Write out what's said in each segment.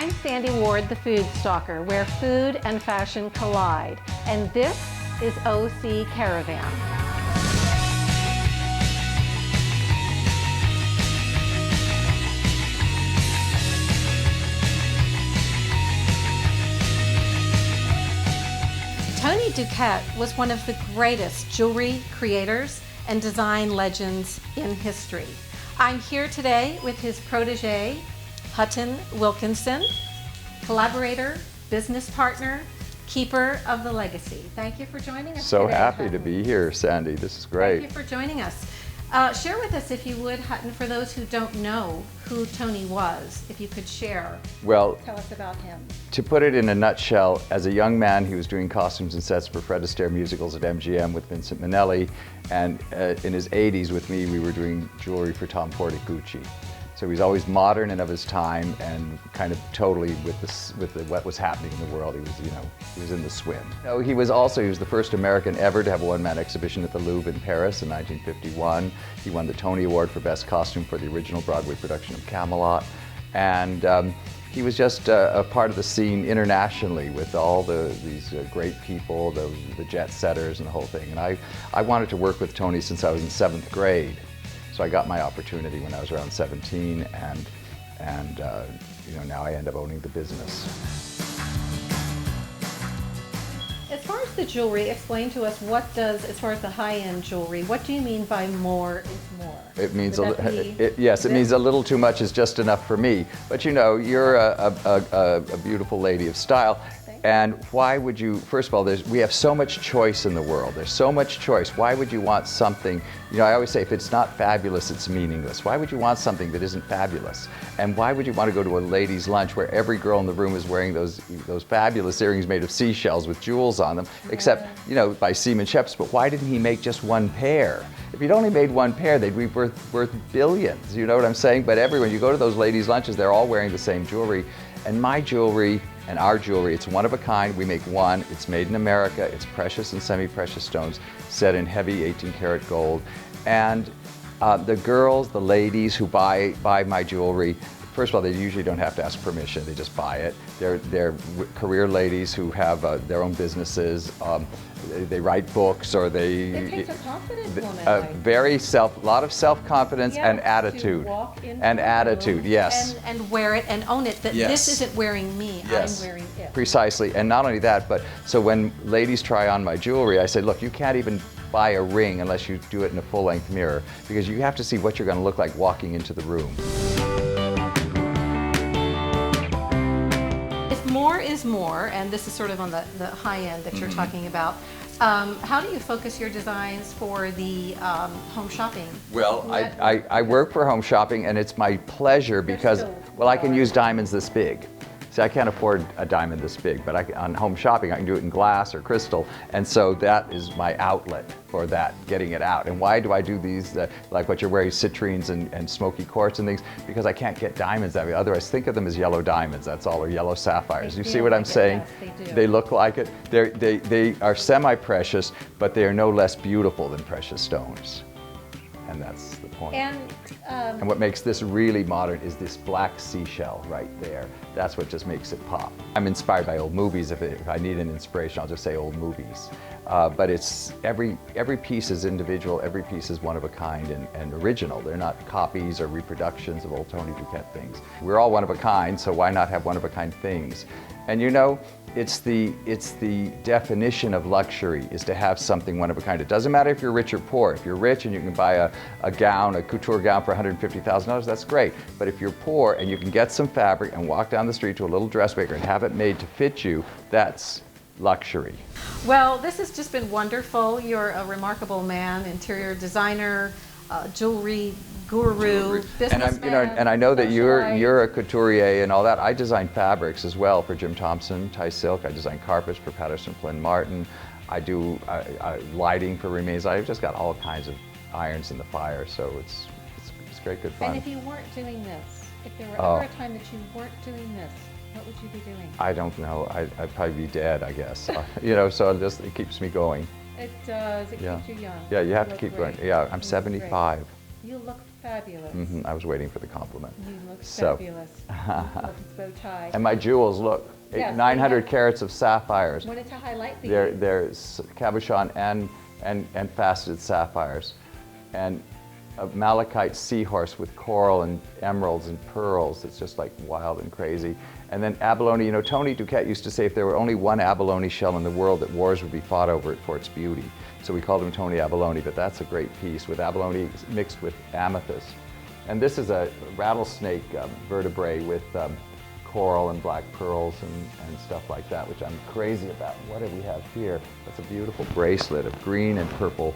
I'm Sandie Ward, the Food Stalker, where food and fashion collide. And this is OC Caravan. Tony Duquette was one of the greatest jewelry creators and design legends in history. I'm here today with his protege, Hutton Wilkinson, collaborator, business partner, keeper of the legacy. Thank you for joining us So today, happy Hutton. to be here, Sandy. This is great. Thank you for joining us. Share with us, if you would, Hutton, for those who don't know who Tony was, if you could share. Well, Tell us about him. to put it in a nutshell, as a young man, he was doing costumes and sets for Fred Astaire musicals at MGM with Vincent Minnelli, and in his 80s with me, we were doing jewelry for Tom Ford at Gucci. So he's always modern and of his time, and kind of totally with what was happening in the world. He was, he was in the swim. He was the first American ever to have a one-man exhibition at the Louvre in Paris in 1951. He won the Tony Award for Best Costume for the original Broadway production of Camelot, and he was just a part of the scene internationally with all these great people, the jet setters and the whole thing. And I wanted to work with Tony since I was in 7th grade. So I got my opportunity when I was around 17, and now I end up owning the business. As far as the jewelry, explain to us as far as the high-end jewelry, what do you mean by more is more? It means Yes, it means a little too much is just enough for me. But you're a beautiful lady of style. And why would you, first of all, we have so much choice in the world. There's so much choice. Why would you want something, I always say if it's not fabulous, it's meaningless. Why would you want something that isn't fabulous? And why would you want to go to a ladies' lunch where every girl in the room is wearing those fabulous earrings made of seashells with jewels on them, except, by seamanship, but why didn't he make just one pair? If he'd only made one pair, they'd be worth billions, you know what I'm saying? But everyone, you go to those ladies' lunches, they're all wearing the same jewelry. And my jewelry and our jewelry, it's one of a kind. We make one. It's made in America. It's precious and semi-precious stones set in heavy 18-karat gold. And the girls, the ladies who buy my jewelry, first of all, they usually don't have to ask permission. They just buy it. They're career ladies who have their own businesses. They write books, or It takes a confident woman. A lot of self-confidence and attitude. To walk into and attitude, yes. And wear it and own it, that this isn't wearing me, yes. I'm wearing it. Precisely, and not only that, but so when ladies try on my jewelry, I say, look, you can't even buy a ring unless you do it in a full-length mirror, because you have to see what you're going to look like walking into the room. If more is more, and this is sort of on the high end that you're talking about, how do you focus your designs for the home shopping? Well, I work for home shopping, and it's my pleasure because, I can use diamonds this big. See, I can't afford a diamond this big, but on home shopping, I can do it in glass or crystal, and so that is my outlet for that, getting it out. And why do I do these, like what you're wearing, citrines and smoky quartz and things? Because I can't get diamonds that way. Otherwise, think of them as yellow diamonds, that's all, or yellow sapphires. You see what I'm saying? Yes, they do. They look like it. They are semi-precious, but they are no less beautiful than precious stones. And that's the point. And what makes this really modern is this black seashell right there. That's what just makes it pop. I'm inspired by old movies. If I need an inspiration, I'll just say old movies. But it's every piece is individual. Every piece is one of a kind and original. They're not copies or reproductions of old Tony Duquette things. We're all one of a kind, so why not have one of a kind things? And it's the definition of luxury is to have something one of a kind. It doesn't matter if you're rich or poor. If you're rich and you can buy a gown, a couture gown for $150,000, that's great. But if you're poor and you can get some fabric and walk down the street to a little dressmaker and have it made to fit you, that's luxury. Well, this has just been wonderful. You're a remarkable man, interior designer, jewelry guru, businessman. And I know that you're a couturier and all that. I design fabrics as well for Jim Thompson, Thai Silk. I design carpets for Patterson Flynn Martin. I do lighting for Remains. I've just got all kinds of irons in the fire, so it's great, good fun. And if you weren't doing this, if there were ever a time that you weren't doing this, what would you be doing? I don't know. I'd probably be dead, I guess. So it keeps me going. It does. It keeps you young. Yeah, you have to keep going. Yeah, I'm 75. You look fabulous. I was waiting for the compliment. You look So- fabulous. You look bow tie. And my jewels, look, Yes, 900 yeah. carats of sapphires. Wanted to highlight these. They're cabochon and faceted sapphires, and a malachite seahorse with coral and emeralds and pearls. It's just like wild and crazy. And then abalone. You know, Tony Duquette used to say if there were only one abalone shell in the world, that wars would be fought over it for its beauty. So we called him Tony Abalone, but that's a great piece with abalone mixed with amethyst. And this is a rattlesnake vertebrae with coral and black pearls and stuff like that, which I'm crazy about. What do we have here? That's a beautiful bracelet of green and purple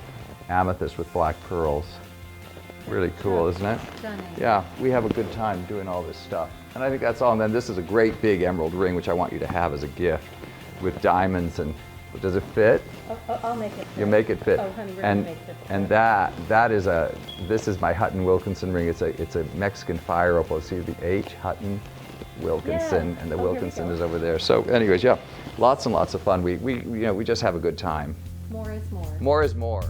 amethyst with black pearls. Really cool, isn't it? Stunning. Yeah, we have a good time doing all this stuff. And I think that's all. And then this is a great big emerald ring, which I want you to have as a gift with diamonds. And does it fit? I'll make it fit. You make it fit. Oh, honey, we're and gonna make it fit. and this is my Hutton Wilkinson ring. It's a Mexican fire opal. See the H, Hutton Wilkinson, Yeah. and the Oh, here we Wilkinson go. is over there. So anyways, yeah, lots and lots of fun. We just have a good time. More is more. More is more.